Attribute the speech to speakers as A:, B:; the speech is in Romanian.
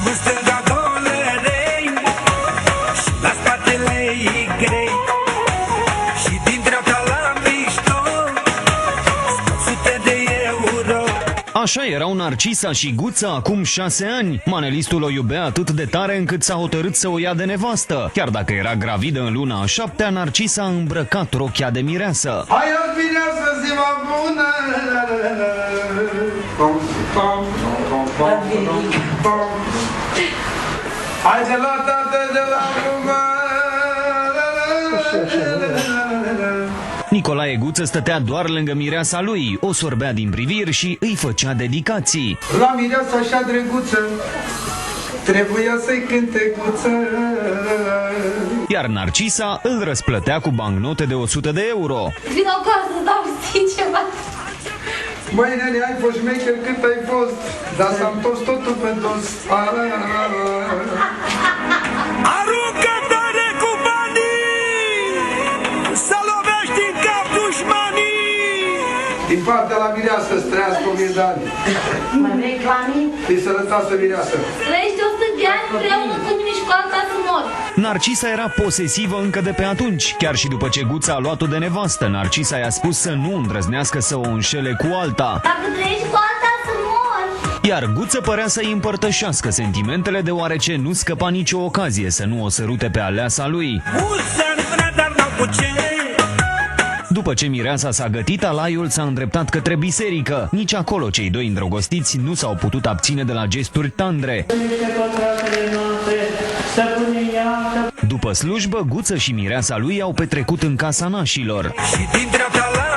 A: În stânga dolerei și la spatele ei grei și din dreapta la mijloc sute de euro.
B: Așa erau Narcisa și Guță acum 6 ani. Manelistul o iubea atât de tare încât s-a hotărât să o ia de nevastă. Chiar dacă era gravidă în luna a 7-a, Narcisa a îmbrăcat rochia de mireasă.
C: Hai azi mireasă, ziua bună! Hai de la tată, de la mumă!
B: Nicolae Guță stătea doar lângă mireasa lui, o sorbea din priviri și îi făcea dedicații.
C: La mireasa așa drăguță, trebuia să-i cânte guță.
B: Iar Narcisa îl răsplătea cu bancnote de 100 de euro.
D: Vin acasă să dau ceva.
C: Măi, nene, ai fost șmecher cât ai fost, dar s-a întors totul pe dos.
A: Aruncă tare cu banii, să lovești în cap dușmanii.
C: Din partea la mireasă, să trăiască 1000 de ani.
D: Mă reclami?
C: Fii sănătoasă, mireasă.
D: Trăiești 100 de ani împreună cu mine și cu alta să mor.
B: Narcisa era posesivă încă de pe atunci. Chiar și după ce Guță a luat-o de nevastă, Narcisa i-a spus să nu îndrăznească să o înșele cu alta.
D: Dacă trăiești cu alta să mor.
B: Iar Guță părea să-i împărtășească sentimentele, deoarece nu scăpa nicio ocazie să nu o sărute pe aleasa lui.
A: Mulți ani până dar n-au cu ce.
B: După ce mireasa s-a gătit, alaiul s-a îndreptat către biserică. Nici acolo cei doi îndrăgostiți nu s-au putut abține de la gesturi tandre. După slujbă, Guță și mireasa lui au petrecut în casa nașilor.
A: Și din dreapta la